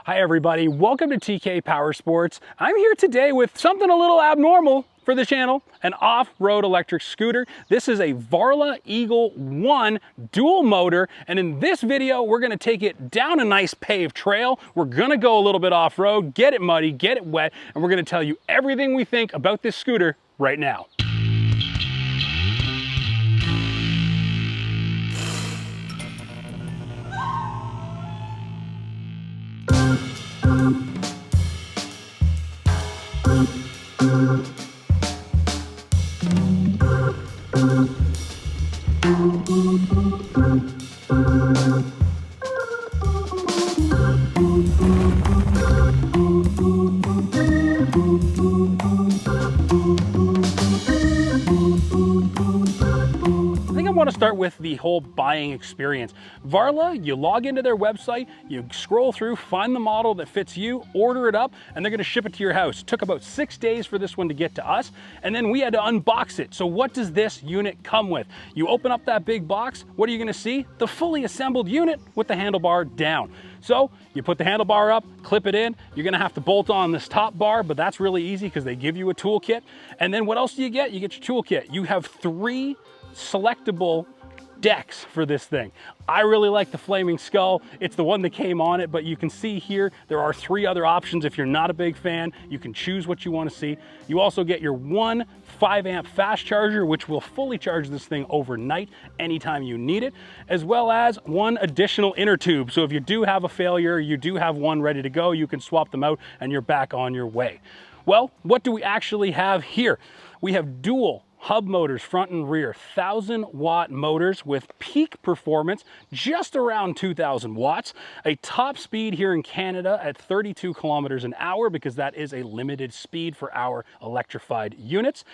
Hi everybody, welcome to TK Power Sports. I'm here today with something a little abnormal for the channel, an off-road electric scooter. This is a Varla Eagle One dual motor, and in this video, we're gonna take it down a nice paved trail. We're gonna go a little bit off-road, get it muddy, get it wet, and we're gonna tell you everything we think about this scooter right now. I want to start with the whole buying experience. Varla, you log into their website, you scroll through, find the model that fits you, order it up, and they're going to ship it to your house. It took about 6 days for this one to get to us, and then we had to unbox it. So what does this unit come with? You open up that big box, what are you going to see? The fully assembled unit with the handlebar down. So you put the handlebar up, clip it in, you're gonna have to bolt on this top bar, but that's really easy because they give you a toolkit. And then what else do you get? You get your toolkit. You have 3 selectable decks for this thing. I really like the Flaming Skull. It's the one that came on it, but you can see here, there are 3 other options. If you're not a big fan, you can choose what you want to see. You also get your 1 5-amp fast charger, which will fully charge this thing overnight anytime you need it, as well as 1 additional inner tube. So if you do have a failure, you do have one ready to go, you can swap them out and you're back on your way. Well, what do we actually have here? We have dual hub motors, front and rear, 1,000-watt motors with peak performance just around 2,000 watts. A top speed here in Canada at 32 kilometers an hour because that is a limited speed for our electrified units.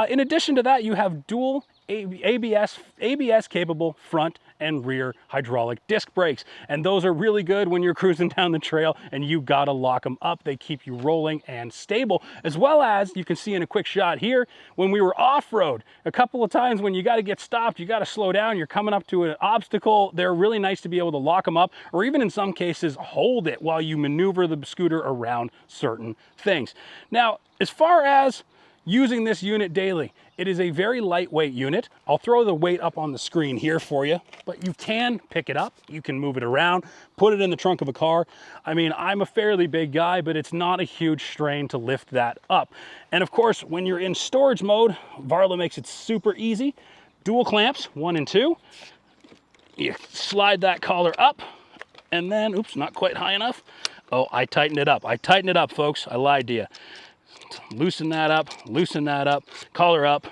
In addition to that, you have dual ABS capable front and rear hydraulic disc brakes, and those are really good when you're cruising down the trail and you gotta lock them up. They keep you rolling and stable, as well as you can see in a quick shot here when we were off-road a couple of times when you got to get stopped, you got to slow down, you're coming up to an obstacle. They're really nice to be able to lock them up, or even in some cases hold it while you maneuver the scooter around certain things. Now, as far as using this unit daily, it is a very lightweight unit. I'll throw the weight up on the screen here for you, but you can pick it up, you can move it around, put it in the trunk of a car. I mean, I'm a fairly big guy, but it's not a huge strain to lift that up. And of course, when you're in storage mode, Varla makes it super easy. Dual clamps, 1 and 2. You slide that collar up, and then, oops, not quite high enough. Oh, I tightened it up. I tightened it up, folks. I lied to you. Loosen that up, collar up,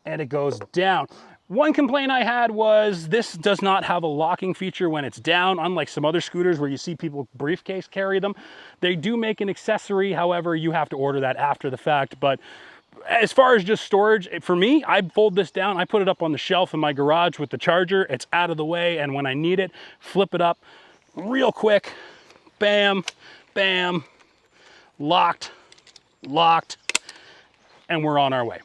and it goes down. One complaint I had was this does not have a locking feature when it's down, unlike some other scooters where you see people briefcase carry them. They do make an accessory, however, you have to order that after the fact. But as far as just storage, for me, I fold this down, I put it up on the shelf in my garage with the charger. It's out of the way, and when I need it, flip it up real quick, bam, bam, locked, and we're on our way.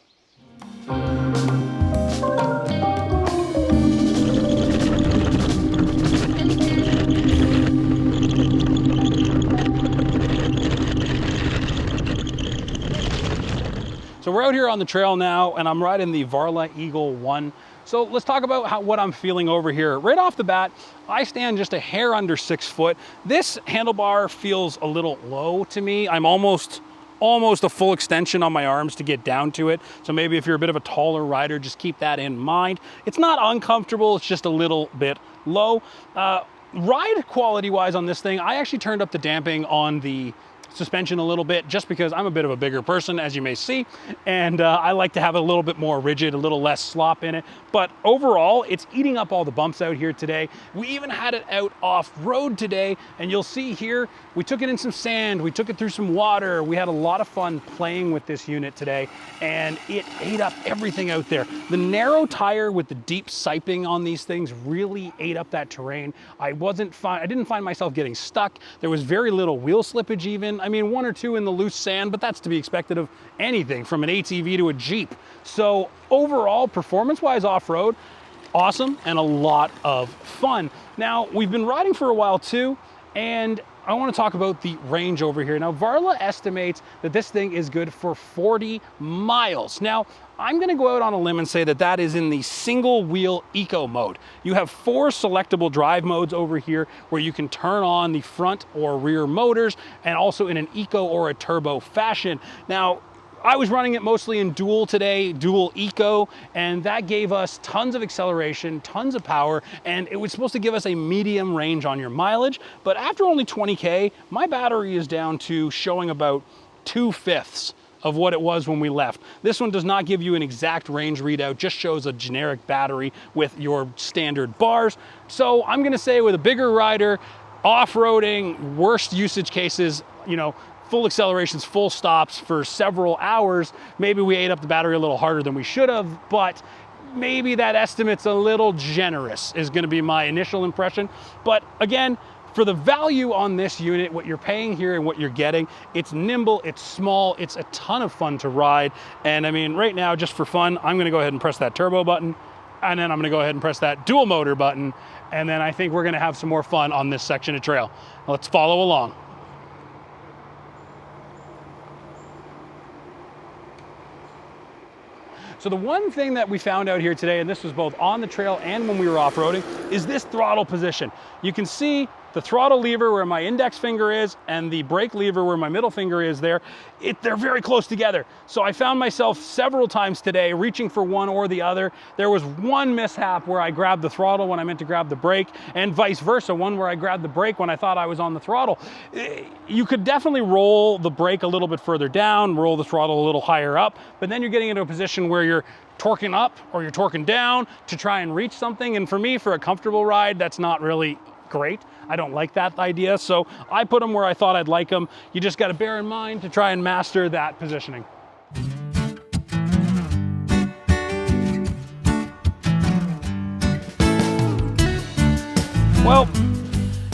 So we're out here on the trail now, and I'm riding the Varla Eagle One. So let's talk about what I'm feeling over here. Right off the bat, I stand just a hair under 6 foot. This handlebar feels a little low to me. I'm almost a full extension on my arms to get down to it. So maybe if you're a bit of a taller rider, just keep that in mind. It's not uncomfortable, it's just a little bit low. Ride quality wise on this thing, I actually turned up the damping on the suspension a little bit just because I'm a bit of a bigger person, as you may see, and I like to have a little bit more rigid, a little less slop in it. But overall, it's eating up all the bumps out here today. We even had it out off-road today, and you'll see here, we took it in some sand, we took it through some water. We had a lot of fun playing with this unit today, and it ate up everything out there. The narrow tire with the deep siping on these things really ate up that terrain. I didn't find myself getting stuck. There was very little wheel slippage even. I mean, 1 or 2 in the loose sand, but that's to be expected of anything from an ATV to a Jeep. So overall, performance-wise off-road, awesome and a lot of fun. Now, we've been riding for a while too, and I want to talk about the range over here. Now, Varla estimates that this thing is good for 40 miles. Now, I'm going to go out on a limb and say that that is in the single wheel eco mode. You have 4 selectable drive modes over here where you can turn on the front or rear motors, and also in an eco or a turbo fashion. Now, I was running it mostly in dual today, dual eco, and that gave us tons of acceleration, tons of power, and it was supposed to give us a medium range on your mileage. But after only 20K, my battery is down to showing about 2/5 of what it was when we left. This one does not give you an exact range readout, just shows a generic battery with your standard bars. So I'm gonna say with a bigger rider, off-roading, worst usage cases, you know, full accelerations, full stops for several hours, maybe we ate up the battery a little harder than we should have, but maybe that estimate's a little generous is gonna be my initial impression. But again, for the value on this unit, what you're paying here and what you're getting, it's nimble, it's small, it's a ton of fun to ride. And I mean, right now, just for fun, I'm gonna go ahead and press that turbo button, and then I'm gonna go ahead and press that dual motor button, and then I think we're gonna have some more fun on this section of trail. Let's follow along. So the one thing that we found out here today, and this was both on the trail and when we were off-roading, is this throttle position. You can see the throttle lever where my index finger is and the brake lever where my middle finger is there, they're very close together. So I found myself several times today reaching for one or the other. There was one mishap where I grabbed the throttle when I meant to grab the brake, and vice versa, one where I grabbed the brake when I thought I was on the throttle. You could definitely roll the brake a little bit further down, roll the throttle a little higher up, but then you're getting into a position where you're torquing up or you're torquing down to try and reach something. And for me, for a comfortable ride, that's not really great. I don't like that idea. So I put them where I thought I'd like them. You just got to bear in mind to try and master that positioning. Well,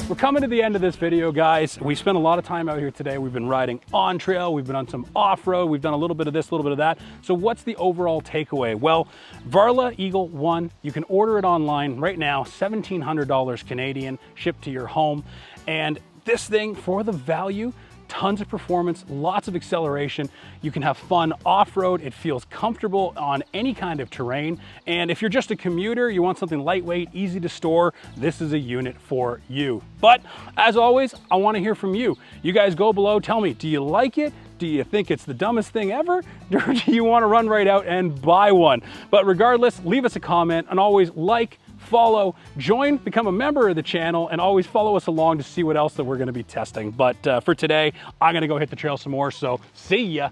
we're coming to the end of this video, guys. We spent a lot of time out here today. We've been riding on trail, we've been on some off-road, we've done a little bit of this, a little bit of that. So what's the overall takeaway? Well, Varla Eagle One, you can order it online right now, $1,700 Canadian, shipped to your home. And this thing, for the value, tons of performance, lots of acceleration. You can have fun off-road. It feels comfortable on any kind of terrain. And if you're just a commuter, you want something lightweight, easy to store, this is a unit for you. But as always, I want to hear from you. You guys go below, tell me, do you like it? Do you think it's the dumbest thing ever? Or do you want to run right out and buy one? But regardless, leave us a comment, and always like, follow, join, become a member of the channel, and always follow us along to see what else that we're going to be testing. But for today, I'm going to go hit the trail some more, so see ya.